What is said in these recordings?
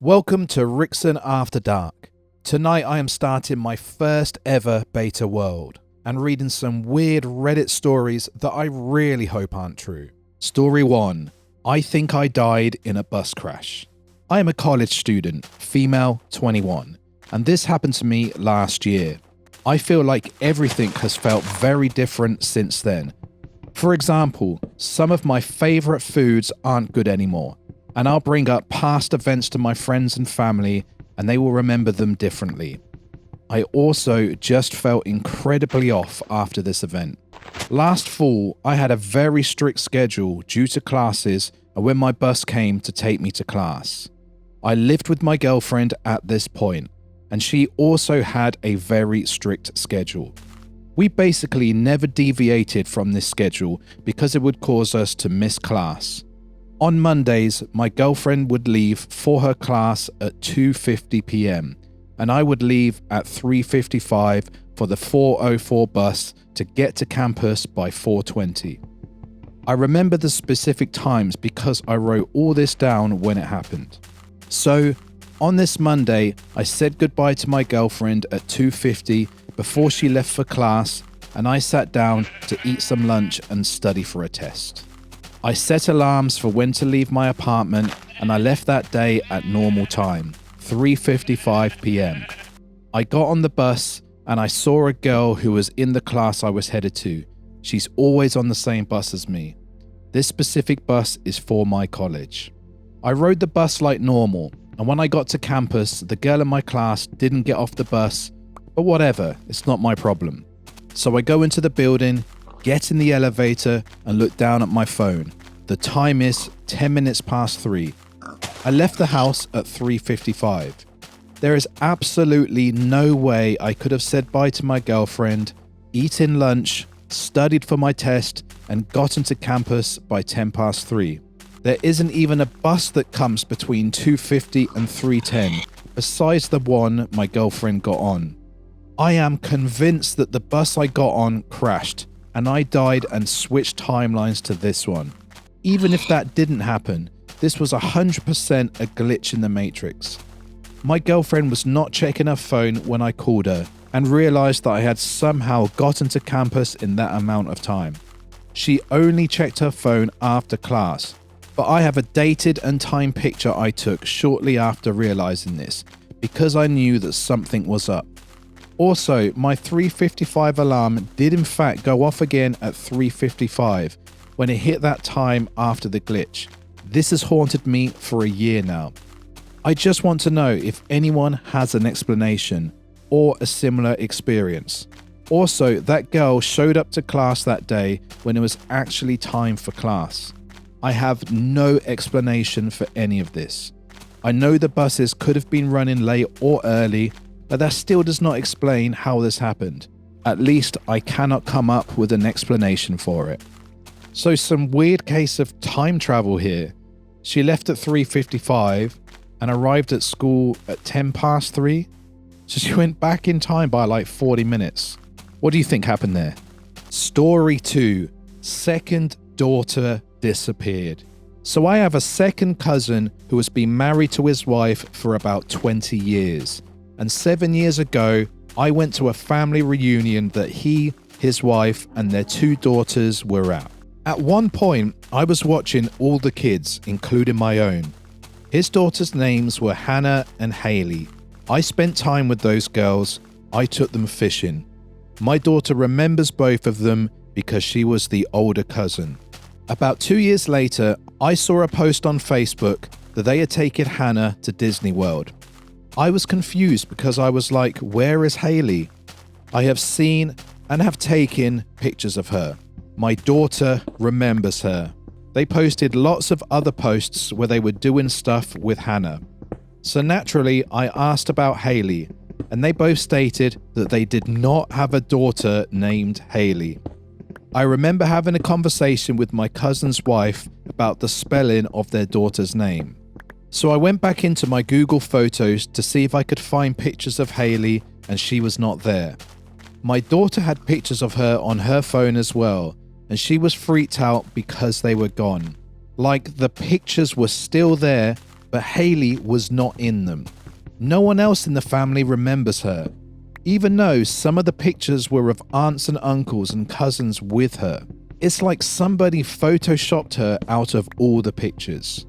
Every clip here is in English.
Welcome to Rickson After Dark. Tonight I am starting my first ever beta world and reading some weird Reddit stories that I really hope aren't true. Story 1. I think I died in a bus crash. I am a college student, female, 21, and this happened to me last year. I feel like everything has felt very different since then. For example, some of my favourite foods aren't good anymore, and I'll bring up past events to my friends and family and they will remember them differently. I also just felt incredibly off after this event. Last fall, I had a very strict schedule due to classes and when my bus came to take me to class. I lived with my girlfriend at this point, and she also had a very strict schedule. We basically never deviated from this schedule because it would cause us to miss class. On Mondays, my girlfriend would leave for her class at 2:50 p.m. and I would leave at 3:55 for the 4:04 bus to get to campus by 4:20. I remember the specific times because I wrote all this down when it happened. So, on this Monday, I said goodbye to my girlfriend at 2:50 before she left for class, and I sat down to eat some lunch and study for a test. I set alarms for when to leave my apartment and I left that day at normal time, 3:55 p.m. I got on the bus and I saw a girl who was in the class I was headed to. She's always on the same bus as me. This specific bus is for my college. I rode the bus like normal, and when I got to campus, the girl in my class didn't get off the bus, but whatever, it's not my problem. So I go into the building, get in the elevator and look down at my phone. The time is 10 minutes past 3. I left the house at 3:55. There is absolutely no way I could have said bye to my girlfriend, eaten lunch, studied for my test and gotten to campus by 10 past 3. There isn't even a bus that comes between 2:50 and 3:10 besides the one my girlfriend got on. I am convinced that the bus I got on crashed and I died and switched timelines to this one. Even if that didn't happen, this was 100% a glitch in the Matrix. My girlfriend was not checking her phone when I called her and realised that I had somehow gotten to campus in that amount of time. She only checked her phone after class, but I have a dated and timed picture I took shortly after realising this because I knew that something was up. Also, my 3:55 alarm did in fact go off again at 3:55 when it hit that time after the glitch. This has haunted me for a year now. I just want to know if anyone has an explanation or a similar experience. Also, that girl showed up to class that day when it was actually time for class. I have no explanation for any of this. I know the buses could have been running late or early, but that still does not explain how this happened. At least I cannot come up with an explanation for it. So some weird case of time travel here. She left at 3:55 and arrived at school at 10 past 3. So she went back in time by like 40 minutes. What do you think happened there? Story 2. Second daughter disappeared. So I have a second cousin who has been married to his wife for about 20 years. And 7 years ago, I went to a family reunion that he, his wife, and their 2 daughters were at. At one point, I was watching all the kids, including my own. His daughters' names were Hannah and Haley. I spent time with those girls. I took them fishing. My daughter remembers both of them because she was the older cousin. About 2 years later, I saw a post on Facebook that they had taken Hannah to Disney World. I was confused because I was like, where is Haley? I have seen and have taken pictures of her. My daughter remembers her. They posted lots of other posts where they were doing stuff with Hannah. So naturally, I asked about Haley, and they both stated that they did not have a daughter named Haley. I remember having a conversation with my cousin's wife about the spelling of their daughter's name. So I went back into my Google Photos to see if I could find pictures of Haley, and she was not there. My daughter had pictures of her on her phone as well, and she was freaked out because they were gone. Like the pictures were still there, but Haley was not in them. No one else in the family remembers her, even though some of the pictures were of aunts and uncles and cousins with her. It's like somebody photoshopped her out of all the pictures.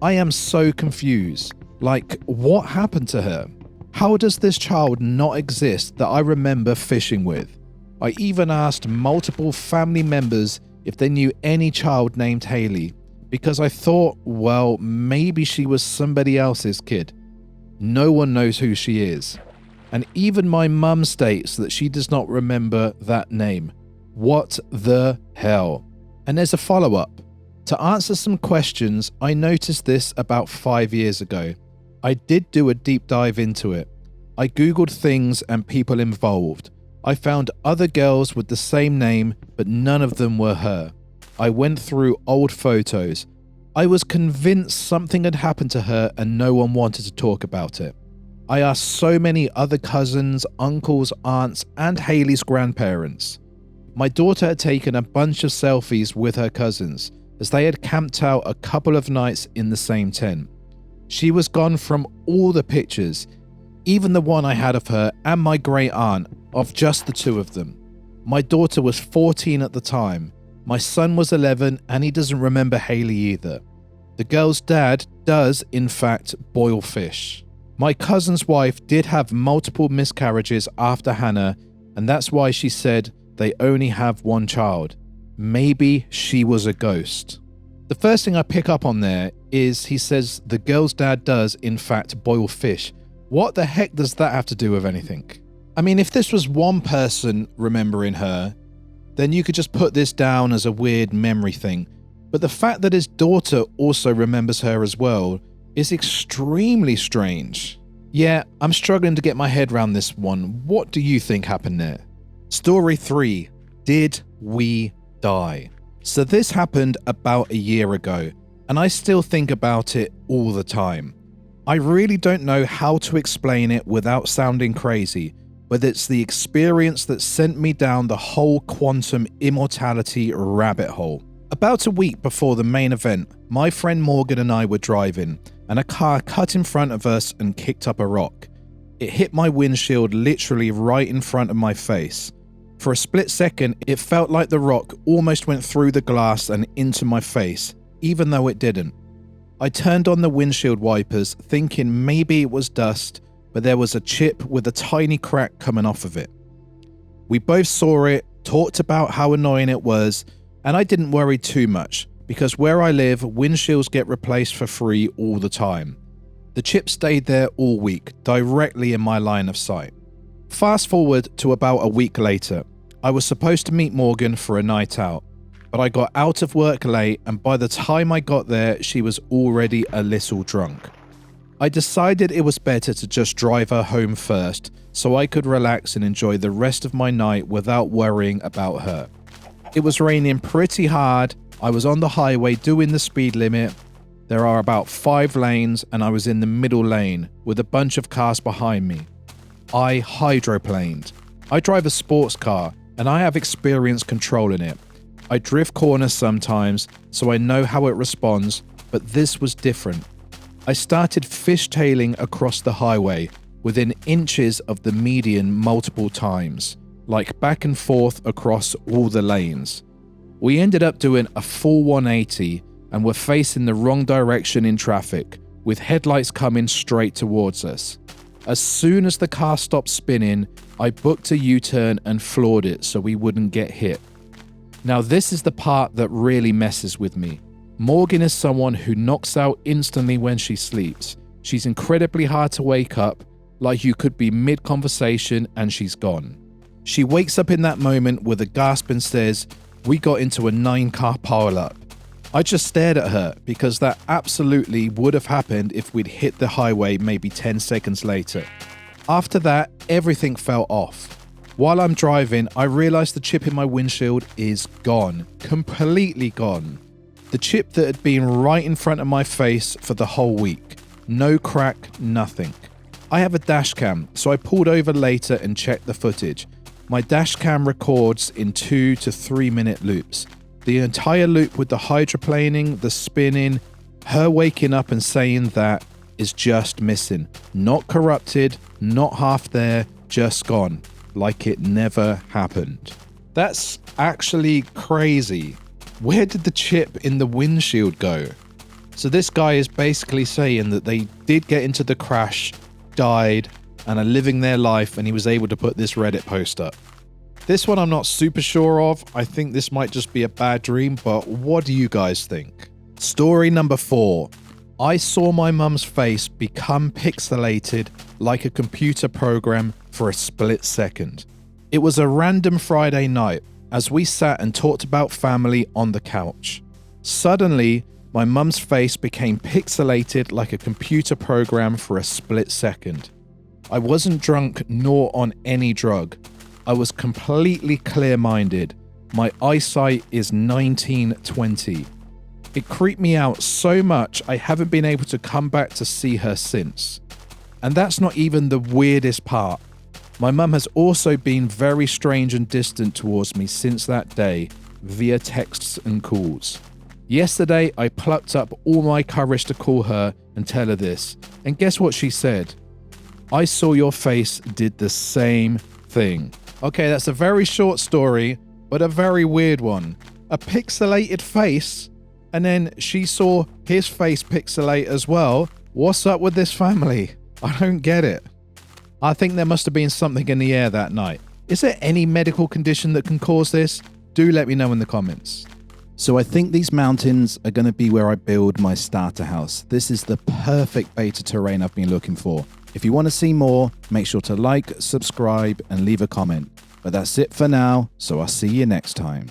I am so confused. Like, what happened to her? How does this child not exist that I remember fishing with? I even asked multiple family members if they knew any child named Haley, because I thought, well, maybe she was somebody else's kid. No one knows who she is. And even my mum states that she does not remember that name. What the hell? And there's a follow-up. To answer some questions, I noticed this about 5 years ago. I did do a deep dive into it. I googled things and people involved. I found other girls with the same name, but none of them were her. I went through old photos. I was convinced something had happened to her and no one wanted to talk about it. I asked so many other cousins, uncles, aunts, and Haley's grandparents. My daughter had taken a bunch of selfies with her cousins, as they had camped out a couple of nights in the same tent. She was gone from all the pictures, even the one I had of her and my great aunt, of just the two of them. My daughter was 14 at the time. My son was 11 and he doesn't remember Haley either. The girl's dad does, in fact, boil fish. My cousin's wife did have multiple miscarriages after Hannah, and that's why she said they only have one child. Maybe she was a ghost. The first thing I pick up on there is he says the girl's dad does, in fact, boil fish. What the heck does that have to do with anything? I mean, if this was one person remembering her, then you could just put this down as a weird memory thing. But the fact that his daughter also remembers her as well is extremely strange. Yeah, I'm struggling to get my head around this one. What do you think happened there? Story 3. Did we die? So this happened about a year ago, and I still think about it all the time. I really don't know how to explain it without sounding crazy, but it's the experience that sent me down the whole quantum immortality rabbit hole. About a week before the main event, my friend Morgan and I were driving, and a car cut in front of us and kicked up a rock. It hit my windshield literally right in front of my face. For a split second, it felt like the rock almost went through the glass and into my face, even though it didn't. I turned on the windshield wipers, thinking maybe it was dust, but there was a chip with a tiny crack coming off of it. We both saw it, talked about how annoying it was, and I didn't worry too much, because where I live, windshields get replaced for free all the time. The chip stayed there all week, directly in my line of sight. Fast forward to about a week later. I was supposed to meet Morgan for a night out, but I got out of work late, and by the time I got there, she was already a little drunk. I decided it was better to just drive her home first, so I could relax and enjoy the rest of my night without worrying about her. It was raining pretty hard. I was on the highway doing the speed limit. There are about 5 lanes, and I was in the middle lane with a bunch of cars behind me. I hydroplaned. I drive a sports car, and I have experience controlling it. I drift corners sometimes, so I know how it responds, but this was different. I started fishtailing across the highway within inches of the median multiple times, like back and forth across all the lanes. We ended up doing a full 180 and were facing the wrong direction in traffic, with headlights coming straight towards us. As soon as the car stopped spinning, I booked a U-turn and floored it so we wouldn't get hit. Now this is the part that really messes with me. Morgan is someone who knocks out instantly when she sleeps. She's incredibly hard to wake up, like you could be mid-conversation and she's gone. She wakes up in that moment with a gasp and says, "We got into a 9-car pileup." I just stared at her because that absolutely would have happened if we'd hit the highway maybe 10 seconds later. After that, everything fell off. While I'm driving, I realize the chip in my windshield is gone. Completely gone. The chip that had been right in front of my face for the whole week. No crack, nothing. I have a dash cam, so I pulled over later and checked the footage. My dash cam records in 2 to 3 minute loops. The entire loop with the hydroplaning, the spinning, Her waking up and saying that is just missing. Not corrupted, not half there, just gone. Like it never happened. That's actually crazy. Where did the chip in the windshield go? So this guy is basically saying that they did get into the crash, died, and are living their life, and he was able to put this Reddit post up. This one I'm not super sure of. I think this might just be a bad dream, but what do you guys think? Story number 4. I saw my mum's face become pixelated like a computer program for a split second. It was a random Friday night as we sat and talked about family on the couch. Suddenly, my mum's face became pixelated like a computer program for a split second. I wasn't drunk nor on any drug. I was completely clear-minded. My eyesight is 19/20. It creeped me out so much I haven't been able to come back to see her since. And that's not even the weirdest part. My mum has also been very strange and distant towards me since that day, via texts and calls. Yesterday, I plucked up all my courage to call her and tell her this. And guess what she said? I saw your face did the same thing. Okay, that's a very short story, but a very weird one. A pixelated face, and then she saw his face pixelate as well. What's up with this family? I don't get it. I think there must have been something in the air that night. Is there any medical condition that can cause this? Do let me know in the comments. So I think these mountains are going to be where I build my starter house. This is the perfect beta terrain I've been looking for. If you want to see more, make sure to like, subscribe, and leave a comment. But that's it for now, so I'll see you next time.